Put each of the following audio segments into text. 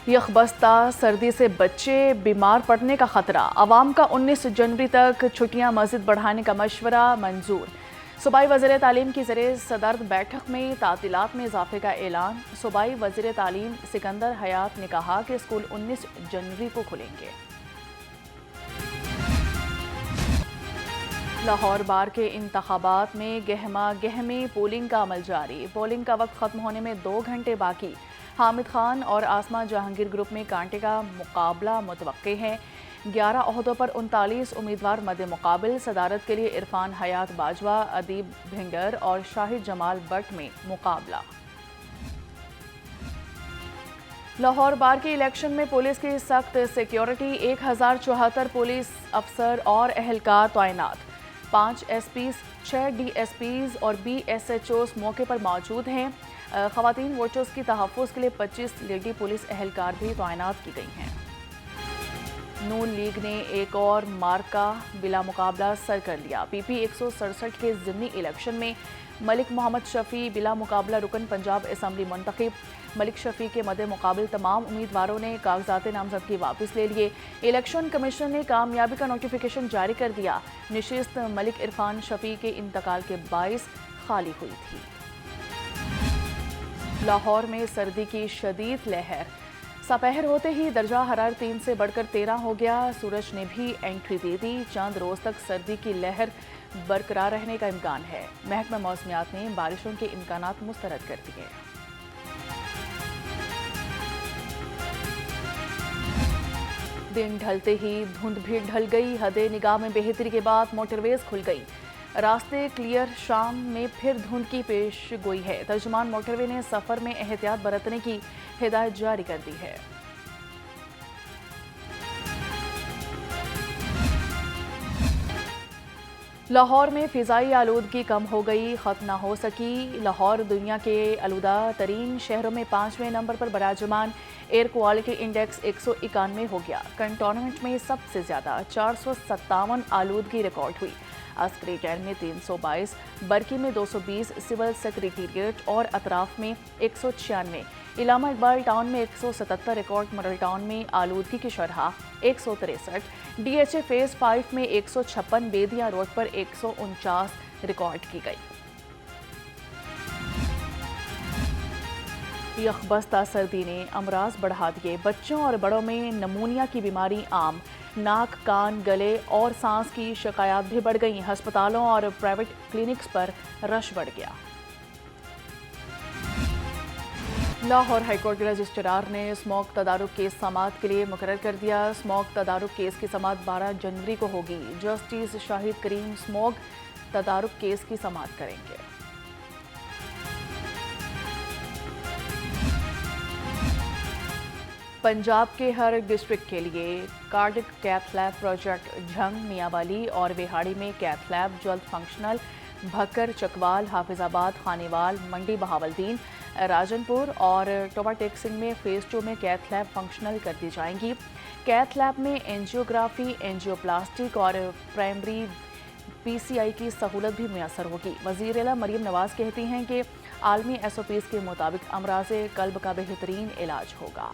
यखबस्ता सर्दी से बच्चे बीमार पड़ने का खतरा। अवाम का 19 जनवरी तक छुट्टियां मज़ीद बढ़ाने का मशवरा मंजूर। सूबाई वज़ीर तालीम की ज़रिए सदर बैठक में तातीलात में इजाफे का ऐलान। सूबाई वज़ीर तालीम सिकंदर हयात ने कहा कि स्कूल 19 जनवरी को खुलेंगे। लाहौर बार के इंतखाबात में गहमा गहमी पोलिंग का अमल जारी। पोलिंग का वक्त खत्म होने में 2 घंटे बाकी। हामिद खान और आसमा जहांगीर ग्रुप में कांटे का मुकाबला मुतवक्के है। 11 ओहदों पर 39 उम्मीदवार मद्दे मुकाबिल। सदारत के लिए इरफान हयात बाजवा, अदीब भिंगर और शाहिद जमाल बट में मुकाबला। लाहौर बार के इलेक्शन में पुलिस की सख्त सिक्योरिटी। 1074 पुलिस अफसर और अहलकार तैनात। 5 एसपीज, 6 डीएसपीज और बीएसएचओस मौके पर मौजूद हैं। ख़वातीन वोटर्स की तहफ़्फ़ुज़ के लिए 25 लेडी पुलिस एहलकार भी तैनात की गई हैं। नून लीग ने एक और मार्का बिला मुकाबला सर कर लिया। पीपी 167 के ज़िमनी इलेक्शन में मलिक मोहम्मद शफी बिला मुकाबला रुकन पंजाब असम्बली मुंतखब। मलिक शफी के मद्दे मुकाबिल तमाम उम्मीदवारों ने कागजात नामजदगी वापस ले लिए। इलेक्शन कमीशन ने कामयाबी का नोटिफिकेशन जारी कर दिया। नशिस्त मलिक इरफान शफी के इंतकाल के बाइस खाली हुई थी। लाहौर में सर्दी की शदीद लहर। सपहर होते ही दर्जा हरारत 3 से बढ़कर 13 हो गया। सूरज ने भी एंट्री दे दी। चंद रोज तक सर्दी की लहर बरकरार रहने का इम्कान है। महकमा मौसमियात ने बारिशों के इम्कानात मुस्तरद कर दिए। दिन ढलते ही धुंध भी ढल गई। हदे निगाह में बेहतरी के बाद मोटरवेज खुल गई। रास्ते क्लियर। शाम में फिर धुंध की पेश गोई है। तर्जुमान मोटरवे ने सफर में एहतियात बरतने की हिदायत जारी कर दी है। लाहौर में फ़िज़ाई आलूदगी कम हो गई, ख़त्म न हो सकी। लाहौर दुनिया के आलूदा तरीन शहरों में 5वें नंबर पर बराजमान। एयर क्वालिटी इंडेक्स 191 हो गया। कंटोनमेंट में सबसे ज़्यादा 457 आलूदगी रिकॉर्ड हुई। अस्करी टैन में 322, बरकी में 220, सिविल सेक्रेटेरिएट और अतराफ में 196, इलामा इकबाल टाउन में 177 रिकॉर्ड। मॉडल टाउन में आलूदगी की शरह 163, डीएचए फेज 5 में 156, बेदिया रोड पर 149 रिकॉर्ड की गई। यखबस्ता सर्दी ने अमराज बढ़ा दिए। बच्चों और बड़ों में नमूनिया की बीमारी आम। नाक, कान, गले और सांस की शिकायत भी बढ़ गई। अस्पतालों और प्राइवेट क्लिनिक्स पर रश बढ़ गया। लाहौर हाईकोर्ट के रजिस्ट्रार ने स्मोक तदारुक केस समाअत के लिए मुकर्रर कर दिया। स्मोक तदारुक केस की समाअत 12 जनवरी को होगी। जस्टिस शाहिद करीम स्मोक तदारुक केस की समाअत करेंगे। पंजाब के हर डिस्ट्रिक्ट के लिए cardiac cath lab project Jhang, Mianwali और विहाड़ी में कैथ लैब जल्द फंक्शनल। भक्कर, चकवाल, हाफिजाबाद, खानेवाल, मंडी बहावलदीन, राजनपुर और टोबा टेक्सिंग में फेज 2 में कैथ लैब फंक्शनल कर दी जाएंगी। कैथ लैब में एंजियोग्राफी, एंजियोप्लास्टिक और प्राइमरी पीसीआई की सहूलत भी मुयसर होगी। वज़ीर आला मरीम नवाज कहती हैं कि आलमी SOPs के मुताबिक अमराज़े कल्ब का बेहतरीन इलाज होगा।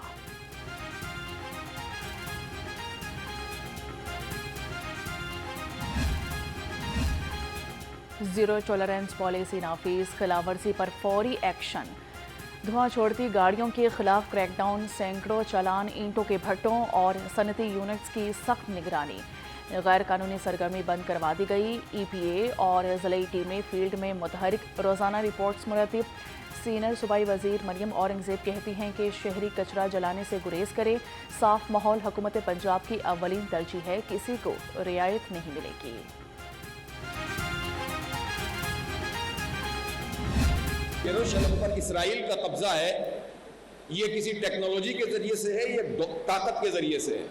जीरो टॉलरेंस पॉलिसी नाफिज, खिलाफवर्जी पर फौरी एक्शन। धुआं छोड़ती गाड़ियों के खिलाफ क्रैकडाउन, सैकड़ों चालान, ईंटों के भट्टों और सनती यूनिट्स की सख्त निगरानी। गैर कानूनी सरगर्मी बंद करवा दी गई। EPA और ज़िले टीमें फील्ड में मुतहरिक। रोज़ाना रिपोर्ट्स मुरतब। सीनियर सूबाई वज़ीर मरियम औरंगज़ेब कहती हैं कि शहरी कचरा जलाने से गुरेज करें। साफ माहौल हुकूमत पंजाब की अव्वलीन तरजीह है, किसी को रियायत नहीं मिलेगी। यरूशलेम पर इसराइल का कब्जा है, ये किसी टेक्नोलॉजी के जरिए से है, ये ताकत के जरिए से है।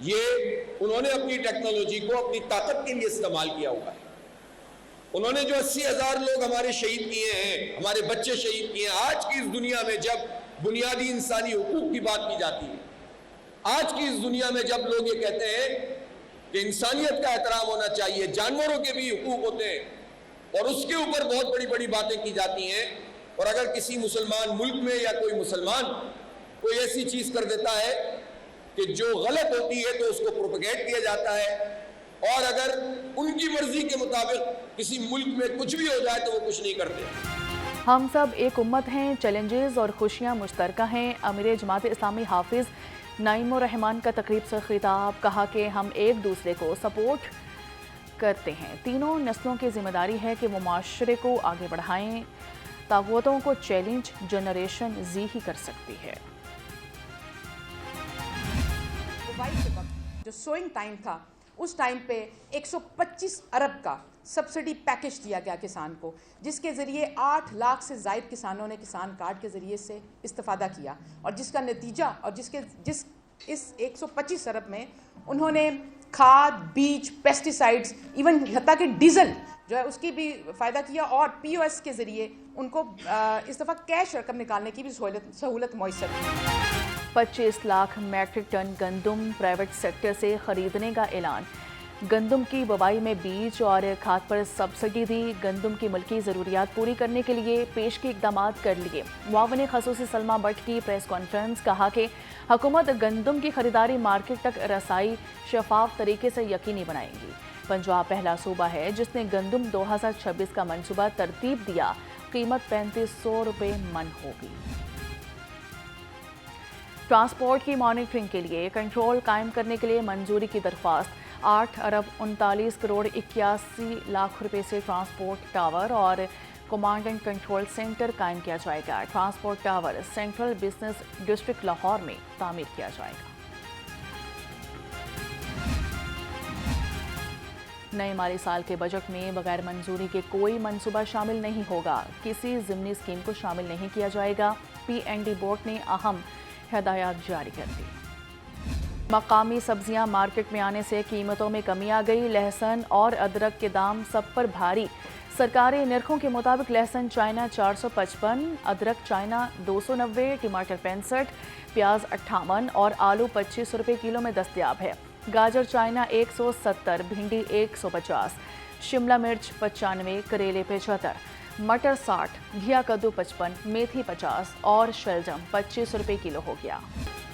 ये उन्होंने अपनी टेक्नोलॉजी को अपनी ताकत के लिए इस्तेमाल किया हुआ है। उन्होंने जो 80,000 लोग हमारे शहीद किए हैं, हमारे बच्चे शहीद किए हैं। आज की इस दुनिया में जब बुनियादी इंसानी हुकूक की बात की जाती है, आज की इस दुनिया में जब लोग ये कहते हैं कि इंसानियत का एहतराम होना चाहिए, जानवरों के भी हुकूक होते हैं, और उसके ऊपर बहुत बड़ी बड़ी बातें की जाती हैं। और अगर किसी मुसलमान मुल्क में या कोई मुसलमान कोई ऐसी चीज कर देता है कि जो गलत होती है तो उसको प्रोपेगेट किया जाता है, और अगर उनकी मर्जी के मुताबिक किसी मुल्क में कुछ भी हो जाए तो वो कुछ नहीं करते। हम सब एक उम्मत हैं, चैलेंजेस और खुशियां मुश्तरका हैं। अमीर जमात इस्लामी हाफिज नईमुर रहमान का तकरीब से खिताब, कहा कि हम एक दूसरे को सपोर्ट करते हैं। तीनों नस्लों की जिम्मेदारी है कि वो माशरे को आगे बढ़ाएं। ताकतों को चैलेंज जनरेशन जी ही कर सकती है। बुवाई के वक्त जो सोइंग टाइम था, उस टाइम पे 125 अरब का सब्सिडी पैकेज दिया गया किसान को, जिसके ज़रिए 8 लाख से ज़ायद किसानों ने किसान कार्ड के ज़रिए से इस्तेफ़ादा किया, और जिसका नतीजा और इस 125 अरब में उन्होंने खाद, बीज, पेस्टिसाइड्स, इवन हत्ता कि डीजल जो है उसकी भी फ़ायदा किया, और POS के ज़रिए उनको इस दफ़ा कैश रकम निकालने की भी सहूलत मैसर की। 25 लाख मैट्रिक टन गंदम प्राइवेट सेक्टर से खरीदने का ऐलान। गंदम की बुवाई में बीज और खाद पर सब्सिडी दी। गंदम की मुल्की ज़रूरियात पूरी करने के लिए पेशगी इक़दाम कर लिए। मुआविन ख़ुसूसी सलमा भट्ट की प्रेस कॉन्फ्रेंस, कहा कि हुकूमत गंदम की खरीदारी मार्केट तक रसाई शफाफ तरीके से यकीनी बनाएगी। पंजाब पहला सूबा है जिसने गंदम 2026 का मनसूबा तरतीब दिया। कीमत 3500 रुपये मन होगी। ट्रांसपोर्ट की मॉनिटरिंग के लिए कंट्रोल कायम करने के लिए मंजूरी की दरख्वास्त। 8 अरब 39 करोड़ 81 लाख रुपए से ट्रांसपोर्ट टावर और कमांड एंड कंट्रोल सेंटर कायम किया जाएगा। Transport tower central business district Lahore में तामीर किया जाएगा। नए माली साल के बजट में बगैर मंजूरी के कोई मंसूबा शामिल नहीं होगा। किसी ज़िमनी स्कीम को शामिल नहीं किया जाएगा। PND बोर्ड ने अहम हिदायत जारी कर दी। मकामी सब्जियां मार्केट में आने से कीमतों में कमी आ गई। लहसुन और अदरक के दाम सब पर भारी। सरकारी निरखों के मुताबिक लहसुन चाइना 455, अदरक चाइना 290, टमाटर 65, प्याज 58 और आलू 25 रुपये किलो में दस्तयाब है। गाजर चाइना 170, भिंडी 150, शिमला मिर्च 95, करेले 75, मटर 60, घिया कद्दू 55, मेथी 50 और शलजम 25 रुपये किलो हो गया।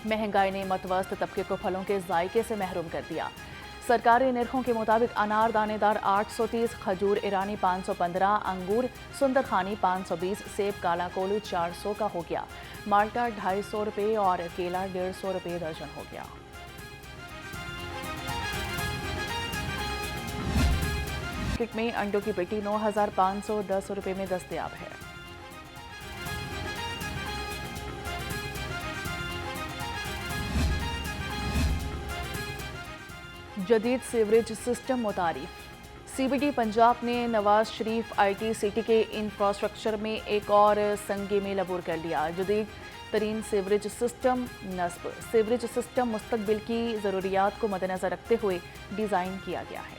महंगाई ने मतवस्त तबके को फलों के जायके से महरूम कर दिया। सरकारी निरखों के मुताबिक अनार दानेदार 830, खजूर ईरानी 515, अंगूर सुंदरखानी 520, सेब काला कोलू 400 का हो गया। माल्टा 250 रुपये और केला 150 रुपये दर्जन हो गया। मार्केट में अंडों की पेटी 9,510 रुपये में दस्तयाब है। जदीद सीवरेज सिस्टम मुतारिफ। CBD पंजाब ने नवाज शरीफ IT सिटी के इंफ्रास्ट्रक्चर में एक और संगे में अबूर कर लिया। जदीद तरीन सीवरेज सिस्टम नस्ब। सीवरेज सिस्टम मुस्तकबिल की ज़रूरियात को मद्देनज़र रखते हुए डिज़ाइन किया गया है।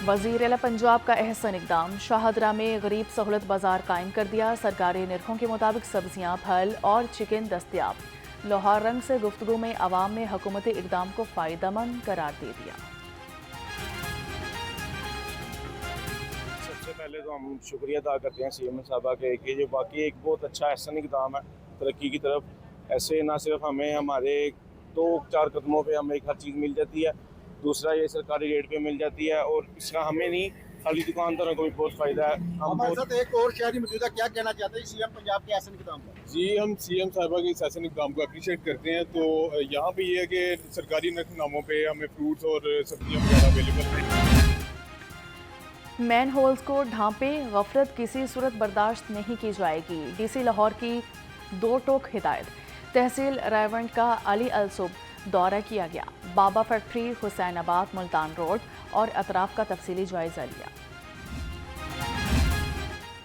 वज़ीर आला पंजाब का अहसन इक़दाम। शाहदरा में गरीब सहूलत बाजार कायम कर दिया। सरकारी निरखों के मुताबिक सब्जियां, फल और चिकन दस्तयाब। लाहौर रंग से गुफ्तगू में अवाम ने हुकूमती इक़दाम को फ़ायदेमंद करार दे दिया। सबसे पहले तो हम शुक्रिया अदा करते हैं CM साहबा के कि जो बाकी एक बहुत अच्छा अहसन इक़दाम है तरक्की की तरफ। ऐसे ना सिर्फ हमें हमारे 2-4 कदमों पे हमें हर चीज़ मिल जाती है, दूसरा ये सरकारी रेट पे मिल जाती है, और इसका हमें नहीं खाली दुकानदारों को भी बहुत फ़ायदा है। हमारे साथ एक और शहरी मौजूद है, क्या कहना चाहते हैं CM पंजाब के अहसन इक़दाम पर? जी, हम CM साहिबा के इस अहसन इक़दाम को अप्रिशिएट करते हैं। तो यहाँ पे ये है कि सरकारी नरखनामों पे हमें फ्रूट्स और सब्जियाँ वगैरह अवेलेबल हैं। मैन होल्स को ढांपे, गफलत किसी सूरत बर्दाश्त नहीं की जाएगी। DC लाहौर की 2 टोक हिदायत। तहसील रायवंड का अली अलसुब दौरा किया गया। बाबा फैक्ट्री, हुसैनाबाद, मुल्तान रोड और अतराफ का तफसीली जायजा लिया।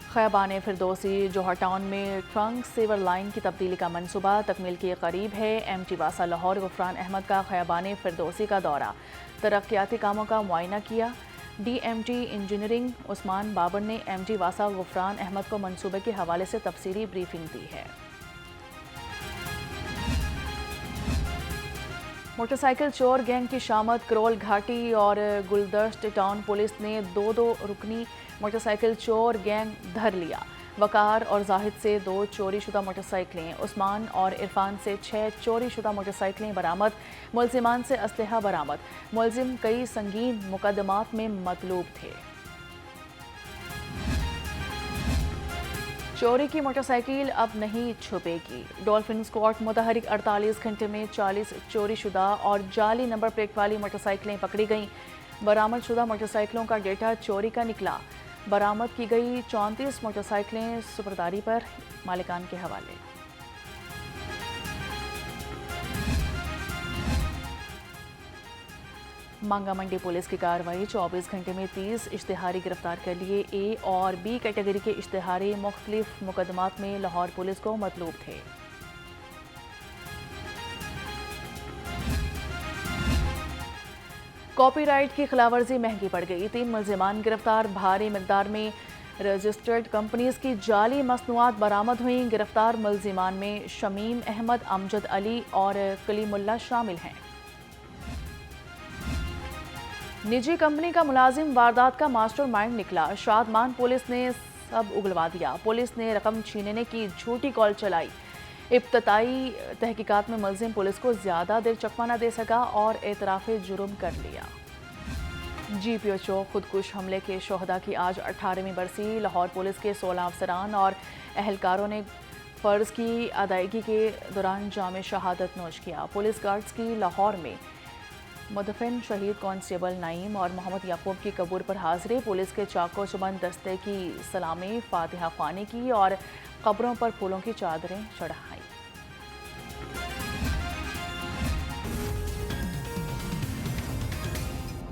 खैबान फिरदौसी जोहर टाउन में ट्रंक सीवर लाइन की तब्दीली का मंसूबा तकमील के करीब है। MT वासा लाहौर गुफरान अहमद का खैबान फिरदौसी का दौरा, तरक्याती कामों का मुआयना किया। DMT इंजीनियरिंग उस्मान बाबर ने MT वासा गुफरान अहमद को मंसूबे के हवाले से तफसीली ब्रीफिंग दी है। मोटरसाइकिल चोर गैंग की शामत करोल घाटी और गुलदश्त टाउन पुलिस ने 2 रुकनी मोटरसाइकिल चोर गैंग धर लिया। वकार और जाहिद से 2 चोरीशुदा मोटरसाइकिलें, उस्मान और इरफान से 6 चोरीशुदा मोटरसाइकिलें बरामद। मुलजिमान से असलहा बरामद। मुलजिम कई संगीन मुकदमात में मतलूब थे। चोरी की मोटरसाइकिल अब नहीं छुपेगी। डॉल्फिन स्क्वाड मुतहरिक 48 घंटे में 40 चोरीशुदा और जाली नंबर प्लेट वाली मोटरसाइकिलें पकड़ी गईं। बरामदशुदा मोटरसाइकिलों का डेटा चोरी का निकला। बरामद की गई 34 मोटरसाइकिलें सुपरदारी पर मालिकान के हवाले। मांगा मंडी पुलिस की कार्रवाई 24 घंटे में 30 इश्तिहारी गिरफ्तार कर लिए। ए और बी कैटेगरी के इश्तिहारी मुख्तलिफ मुकदमात में लाहौर पुलिस को मतलूब थे। कॉपीराइट की खिलाफवर्जी महंगी पड़ गई। 3 मुलजिमान गिरफ्तार। भारी मिकदार में रजिस्टर्ड कंपनीज की जाली मसनूआत बरामद हुई। गिरफ्तार मुलजिमान में शमीम अहमद, अमजद अली और कलीमुल्ला शामिल हैं। निजी कंपनी का मुलाजिम वारदात का मास्टरमाइंड निकला। शादमान पुलिस ने सब उगलवा दिया। पुलिस ने रकम छीनने की झूठी कॉल चलाई। इब्तदाई तहकीकात में मुलजिम पुलिस को ज्यादा देर चकमा न दे सका और एतराफ़े जुर्म कर लिया। GPO खुदकुश हमले के शोहदा की आज 18वीं बरसी। लाहौर पुलिस के 16 अफसरान और अहलकारों ने फ़र्ज़ की अदायगी के दौरान जाम शहादत नोश किया। पुलिस गार्ड्स की लाहौर में मुदफिन शहीद कांस्टेबल नईम और मोहम्मद याकूब की कब्र पर हाजिरी। पुलिस के चाको चुबंद दस्ते की सलामी फातिहा ख्वानी की और कब्रों पर फूलों की चादरें चढ़ाई।